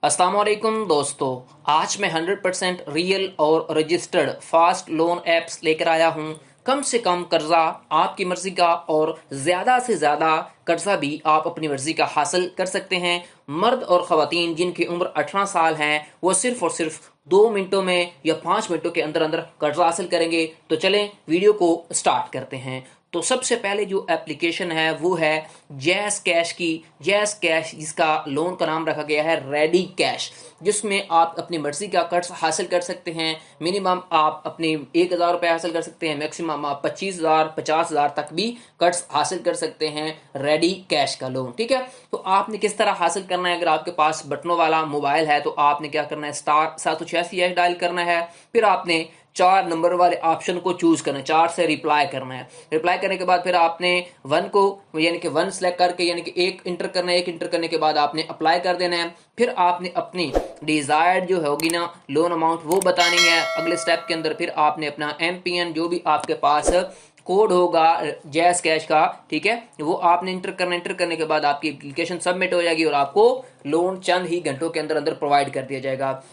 अस्सलाम वालेकुम दोस्तों। आज मैं 100% रियल और रजिस्टर्ड फास्ट लोन ऐप्स लेकर आया हूं। कम से कम कर्जा आपकी मर्जी का और ज़्यादा से ज़्यादा कर्जा भी आप अपनी मर्जी का हासिल कर सकते हैं। मर्द और ख़वातीन जिनकी उम्र 18 साल हैं वो सिर्फ और सिर्फ 2 मिनटों में या 5 मिनटों के अंदर अंदर कर्जा हासिल करेंगे। तो चलें वीडियो को स्टार्ट करते हैं। तो सबसे पहले जो एप्लीकेशन है वो है जैस कैश की। जैस कैश जिसका लोन का नाम रखा गया है रेडी कैश, जिसमें आप अपनी मर्जी का कर्ज हासिल कर सकते हैं। मिनिमम आप अपने 1,000 रुपये हासिल कर सकते हैं, मैक्सिमम आप 25,000 50,000 तक भी कर्ज हासिल कर सकते हैं रेडी कैश का लोन। ठीक है, तो आपने किस तरह हासिल करना है? अगर आपके पास बटनों वाला मोबाइल है तो आपने क्या करना है, *786# डायल करना है। फिर आपने 4 नंबर वाले ऑप्शन को चूज करना है, 4 से रिप्लाई करना है। रिप्लाई करने के बाद फिर आपने 1 को यानी कि 1 सेलेक्ट करके यानी कि 1 इंटर करना है। 1 इंटर करने के बाद आपने अप्लाई कर देना है। फिर आपने अपनी डिजायर्ड जो होगी ना लोन अमाउंट वो बतानी है अगले स्टेप के अंदर। फिर आपने अपना MPN जो भी आपके पास कोड होगा जैस कैश का, ठीक है, वो आपने इंटर करना। इंटर करने के बाद आपकी एप्लीकेशन सबमिट हो जाएगी और आपको लोन चंद ही घंटों के अंदर अंदर प्रोवाइड कर दिया जाएगा।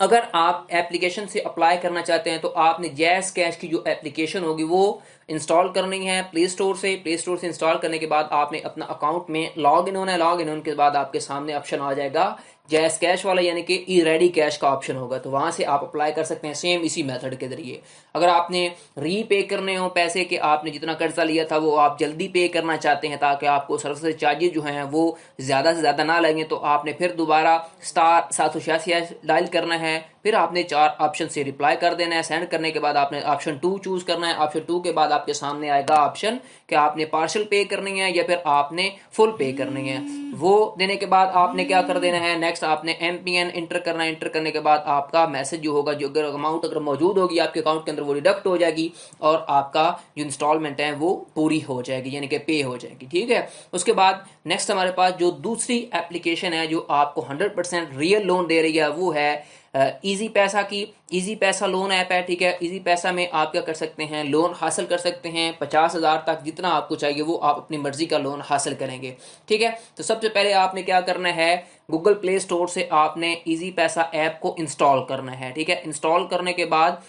अगर आप एप्लीकेशन से अप्लाई करना चाहते हैं तो आपने जैस कैश की जो एप्लीकेशन होगी वो इंस्टॉल करनी है प्ले स्टोर से। प्ले स्टोर से इंस्टॉल करने के बाद आपने अपना अकाउंट में लॉग इन होना है। लॉग इन होने के बाद आपके सामने ऑप्शन आ जाएगा जैस कैश वाला, यानी कि ई रेडी कैश का ऑप्शन होगा। तो वहां से आप अप्लाई कर सकते हैं सेम इसी मेथड के जरिए। अगर आपने रीपे करने हो पैसे के, आपने जितना कर्जा लिया था वो आप जल्दी पे करना चाहते हैं ताकि आपको सर्विस चार्जेस जो हैं वो ज्यादा से ज्यादा ना लगें, तो आपने फिर दोबारा *786# डायल करना है। फिर आपने 4 ऑप्शन से रिप्लाई कर देना है। सेंड करने के बाद आपने ऑप्शन 2 चूज करना है। ऑप्शन 2 के बाद आपके सामने आएगा ऑप्शन कि आपने पार्शियल पे करनी है या फिर आपने फुल पे करनी है। वो देने के बाद आपने क्या कर देना है, नेक्स्ट आपने MPN इंटर करना है। इंटर करने के बाद आपका मैसेज जो होगा, जो अगर अमाउंट अगर मौजूद होगी आपके अकाउंट के अंदर, वो डिडक्ट हो जाएगी और आपका जो इंस्टॉलमेंट है वो पूरी हो जाएगी, यानी कि पे हो जाएगी। ठीक है, उसके बाद नेक्स्ट हमारे पास जो दूसरी एप्लीकेशन है जो आपको 100% रियल लोन दे रही है वो है इजी पैसा की। इजी पैसा लोन ऐप है, ठीक है। इजी पैसा में आप क्या कर सकते हैं, लोन हासिल कर सकते हैं 50,000 तक, जितना आपको चाहिए वो आप अपनी मर्जी का लोन हासिल करेंगे। ठीक है, तो सबसे पहले आपने क्या करना है, गूगल प्ले स्टोर से आपने इजी पैसा ऐप को इंस्टॉल करना है। ठीक है, इंस्टॉल करने के बाद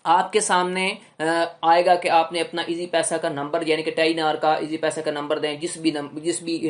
आपके सामने आएगा कि आपने अपना इजी पैसा का नंबर यानी कि टेलीनार का इजी पैसा का नंबर दें। जिस भी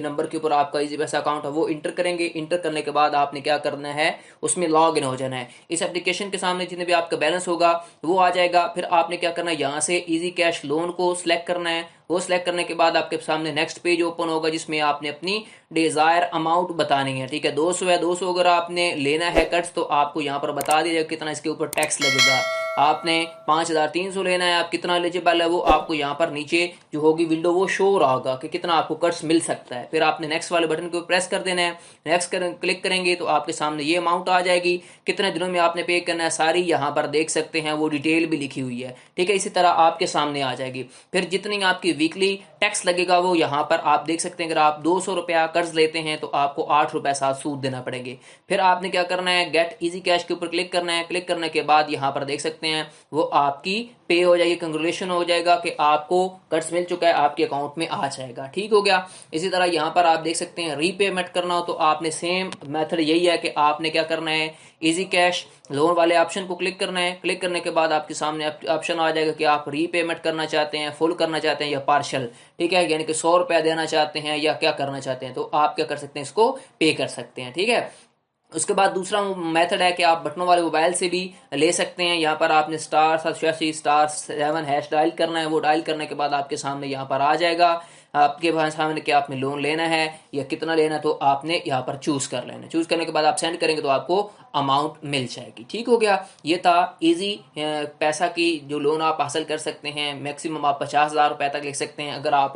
नंबर के ऊपर आपका इजी पैसा अकाउंट है वो इंटर करेंगे। इंटर करने के बाद आपने क्या करना है, उसमें लॉग इन हो जाना है। इस एप्लीकेशन के सामने जितने भी आपका बैलेंस होगा वो आ जाएगा। फिर आपने क्या करना है, यहाँ से इजी कैश लोन को सिलेक्ट करना है। वो सिलेक्ट करने के बाद आपके सामने नेक्स्ट पेज ओपन होगा जिसमें आपने अपनी डिजायर अमाउंट बतानी है। ठीक है, 200 है, 200 अगर आपने लेना है कर्ज तो आपको यहाँ पर बता दिया जाएगा कितना इसके ऊपर टैक्स लगेगा। आपने 5,300 लेना है, आप कितना एलिजिबल है वो आपको यहाँ पर नीचे जो होगी विंडो वो शो हो रहा होगा कि कितना आपको कर्ज मिल सकता है। फिर आपने नेक्स्ट वाले बटन को प्रेस कर देना है। नेक्स्ट क्लिक करेंगे तो आपके सामने ये अमाउंट आ जाएगी, कितने दिनों में आपने पे करना है सारी यहाँ पर देख सकते हैं, वो डिटेल भी लिखी हुई है। ठीक है, इसी तरह आपके सामने आ जाएगी। फिर जितनी आपकी वीकली टैक्स लगेगा वो यहाँ पर आप देख सकते हैं। अगर आप 200 रुपया कर्ज लेते हैं तो आपको 8 रुपए साथ सूद देना पड़ेंगे। फिर आपने क्या करना है, गेट इजी कैश के ऊपर क्लिक करना है। क्लिक करने के बाद यहाँ पर देख सकते हैं वो आपकी पे हो जाएगी, कंग्रेचुलेशन हो जाएगा कि आपको कर्ज मिल चुका है, आपके अकाउंट में आ जाएगा। ठीक हो गया। इसी तरह यहाँ पर आप देख सकते हैं रीपेमेंट करना हो तो आपने सेम मेथड यही है कि आपने क्या करना है, इजी कैश लोन वाले ऑप्शन को क्लिक करना है। क्लिक करने के बाद आपके सामने ऑप्शन आ जाएगा कि आप रीपेमेंट करना चाहते हैं, फुल करना चाहते हैं या पार्शल। ठीक है, यानी कि 100 रुपया देना चाहते हैं या क्या करना चाहते हैं, तो आप क्या कर सकते हैं, इसको पे कर सकते हैं। ठीक है, उसके बाद दूसरा मेथड है कि आप बटनों वाले मोबाइल से भी ले सकते हैं। यहाँ पर आपने *786*7# डायल करना है। वो डायल करने के बाद आपके सामने यहाँ पर आ जाएगा आपके सामने कि आपने लोन लेना है या कितना लेना, तो आपने यहाँ पर चूज कर लेना। चूज करने के बाद आप सेंड करेंगे तो आपको अमाउंट मिल जाएगी। ठीक हो गया, ये था इजी पैसा की जो लोन आप हासिल कर सकते हैं। मैक्सिमम आप 50,000 रुपए तक ले सकते हैं। अगर आप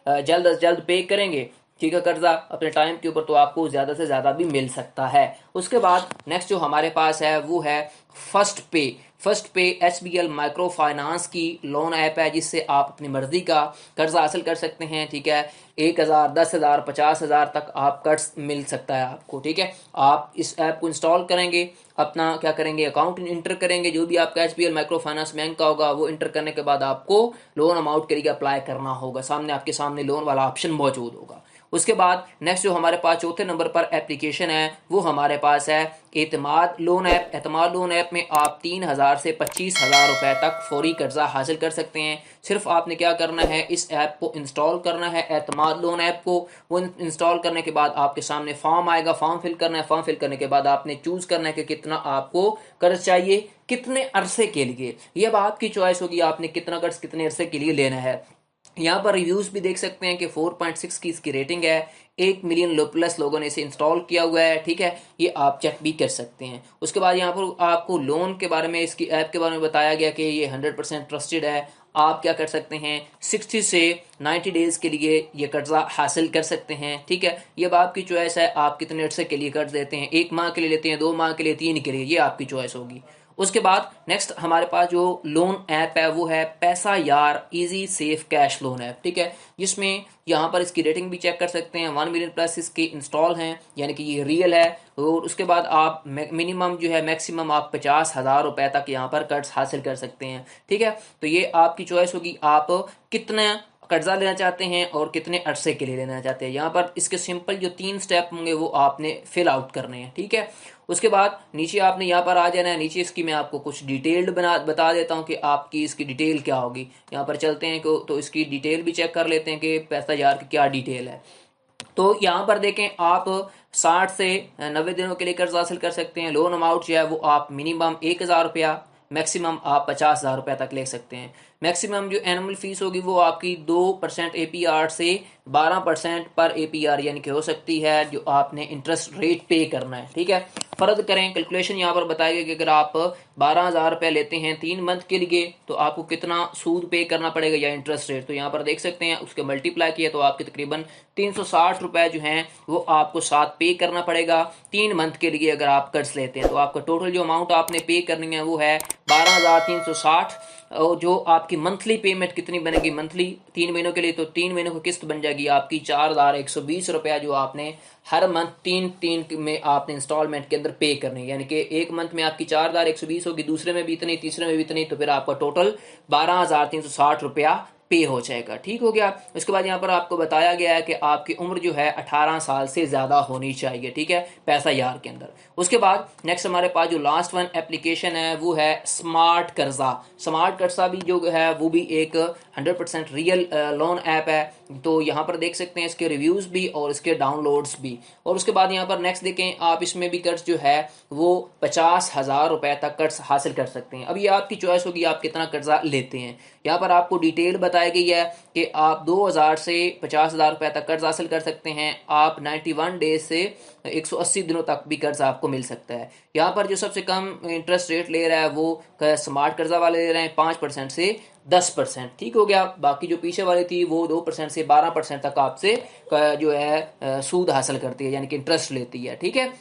जल्द अज जल्द पे करेंगे, ठीक है, कर्जा अपने टाइम के ऊपर, तो आपको ज्यादा से ज्यादा भी मिल सकता है। उसके बाद नेक्स्ट जो हमारे पास है वो है फर्स्ट पे। फर्स्ट पे HBL माइक्रो फाइनेंस की लोन ऐप है जिससे आप अपनी मर्जी का कर्जा हासिल कर सकते हैं। ठीक है, 1,000 10,000 50,000 तक आप कर्ज मिल सकता है आपको। ठीक है, आप इस ऐप को इंस्टॉल करेंगे, अपना क्या करेंगे, अकाउंट इंटर करेंगे, जो भी आपका HBL माइक्रो फाइनेंस बैंक का होगा वो इंटर करने के बाद आपको लोन अमाउंट के लिए अप्लाई करना होगा। सामने आपके सामने लोन वाला ऑप्शन मौजूद होगा। उसके बाद नेक्स्ट जो हमारे पास चौथे नंबर पर एप्लीकेशन है वो हमारे पास है एतमाद लोन ऐप। एतमाद लोन ऐप में आप 3,000 से 25,000 रुपए तक फौरी कर्जा हासिल कर सकते हैं। सिर्फ आपने क्या करना है, इस ऐप को इंस्टॉल करना है, एतमाद लोन ऐप को। वो इंस्टॉल करने के बाद आपके सामने फॉर्म आएगा, फॉर्म फिल करना है। फॉर्म फिल करने के बाद आपने चूज करना है कि कितना आपको कर्ज चाहिए, कितने अरसे के लिए। ये अब आपकी चॉइस होगी, आपने कितना कर्ज कितने अरसे के लिए लेना है। यहाँ पर रिव्यूज भी देख सकते हैं कि 4.6 की इसकी रेटिंग है, 1 मिलियन प्लस लोगों ने इसे इंस्टॉल किया हुआ है। ठीक है, ये आप चेक भी कर सकते हैं। उसके बाद यहाँ पर आपको लोन के बारे में, इसकी ऐप के बारे में बताया गया कि ये 100% ट्रस्टेड है। आप क्या कर सकते हैं, 60 से 90 डेज के लिए ये कर्जा हासिल कर सकते हैं। ठीक है, ये अब आपकी चॉइस है, आप कितने अर्से के लिए कर्ज देते हैं, 1 माह के लिए लेते हैं, 2 माह के लिए, 3 के लिए, ये आपकी चॉइस होगी। उसके बाद नेक्स्ट हमारे पास जो लोन ऐप है वो है पैसा यार easy safe cash loan app. ठीक है, जिसमें यहाँ पर इसकी रेटिंग भी चेक कर सकते हैं, 1 मिलियन प्लस इसके इंस्टॉल हैं, यानी कि ये रियल है। और उसके बाद आप मिनिमम जो है मैक्सिमम आप 50,000 रुपए तक यहाँ पर कर्ज हासिल कर सकते हैं। ठीक है, तो ये आपकी चॉइस होगी, आप कितना कर्जा लेना चाहते हैं और कितने अरसे के लिए लेना चाहते हैं। यहाँ पर इसके सिंपल जो 3 स्टेप होंगे वो आपने फिल आउट करने हैं। ठीक है, उसके बाद नीचे आपने यहाँ पर आ जाना है। नीचे इसकी मैं आपको कुछ डिटेल्ड बता देता हूँ कि आपकी इसकी डिटेल क्या होगी। यहाँ पर चलते हैं तो इसकी डिटेल भी चेक कर लेते हैं कि पैसा यार की क्या डिटेल है। तो यहाँ पर देखें, आप 60 से 90 दिनों के लिए कर्ज हासिल कर सकते हैं। लोन अमाउंट जो है वो आप मिनिमम 1,000 रुपया, मैक्सिमम आप 50,000 रुपया तक ले सकते हैं। मैक्सिमम जो एनुअल फीस होगी वो आपकी 2% APR से 12% पर APR यानी कि हो सकती है, जो आपने इंटरेस्ट रेट पे करना है। ठीक है, फर्ज करें, कैलकुलेशन यहाँ पर बताया गया कि अगर आप 12,000 रुपये लेते हैं 3 मंथ के लिए तो आपको कितना सूद पे करना पड़ेगा या इंटरेस्ट रेट। तो यहाँ पर देख सकते हैं, उसके मल्टीप्लाई किया तो आपके तकरीबन 360 रुपए जो हैं वो आपको साथ पे करना पड़ेगा 3 मंथ के लिए। अगर आप कर्ज लेते हैं तो आपका टोटल जो अमाउंट आपने पे करनी है वो है 12,360। और जो आपकी मंथली पेमेंट कितनी बनेगी मंथली 3 महीनों के लिए, तो 3 महीनों की किस्त बन जाएगी आपकी 4,120 रुपया, जो आपने हर मंथ 3 में आपने इंस्टॉलमेंट के अंदर पे करनी है। यानी कि एक मंथ में आपकी 4,120 होगी, दूसरे में भी इतनी, तीसरे में भी इतनी, तो फिर आपका टोटल 12,360 रुपया पे हो जाएगा। ठीक हो गया। उसके बाद यहाँ पर आपको बताया गया है कि आपकी उम्र जो है 18 साल से ज्यादा होनी चाहिए। ठीक है, पैसा यार के अंदर। उसके बाद नेक्स्ट हमारे पास जो लास्ट वन एप्लीकेशन है वो है स्मार्ट कर्जा। स्मार्ट कर्जा भी जो है वो भी एक 100% रियल लोन ऐप है। तो यहाँ पर देख सकते हैं इसके रिव्यूज भी और इसके डाउनलोड्स भी। और उसके बाद यहाँ पर नेक्स्ट देखें, आप इसमें भी कर्ज जो है वो 50,000 रुपए तक कर्ज हासिल कर सकते हैं। अब ये आपकी चॉइस होगी, आप कितना कर्जा लेते हैं। यहाँ पर आपको डिटेल बताई गई है कि आप 2,000 से 50,000 रुपए तक कर्ज हासिल कर सकते हैं। आप 91 डेज से 180 दिनों तक भी कर्ज आपको मिल सकता है। यहाँ पर जो सबसे कम इंटरेस्ट रेट ले रहा है वो स्मार्ट कर्जा वाले ले रहे हैं 5% से 10%। ठीक हो गया। बाकी जो पीछे वाली थी वो 2% से 12% तक आपसे जो है सूद हासिल करती है, यानी कि इंटरेस्ट लेती है। ठीक है,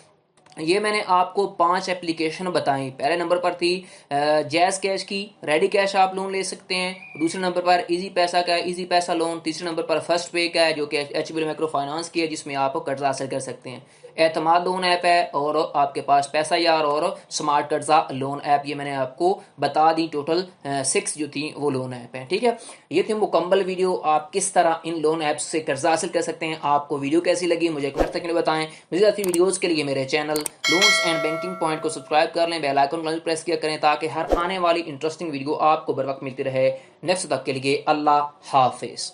ये मैंने आपको 5 एप्लीकेशन बताई। पहले नंबर पर थी जैज़ कैश की, रेडी कैश आप लोन ले सकते हैं। दूसरे नंबर पर इजी पैसा का है, इजी पैसा लोन। तीसरे नंबर पर फर्स्ट पे का है जो कि HBL माइक्रो फाइनेंस की है, जिसमें आप कर्जा हासिल कर सकते हैं। एतमाद लोन ऐप है और आपके पास पैसा यार और स्मार्ट कर्जा लोन ऐप, ये मैंने आपको बता दी। टोटल 6 जो थी वो लोन ऐप है। ठीक है, ये थी मुकम्मल वीडियो, आप किस तरह इन लोन ऐप्स से कर्जा हासिल कर सकते हैं। आपको वीडियो कैसी लगी मुझे कमेंट सेक्शन में बताएं। मज़ीद ऐसी वीडियोज़ के लिए मेरे channel loans and banking point को सब्सक्राइब कर लें, बेल आइकन को प्रेस किया करें ताकि हर आने वाली इंटरेस्टिंग वीडियो आपको बर वक्त मिलती रहे। नेक्स्ट तक के लिए अल्लाह हाफिज़।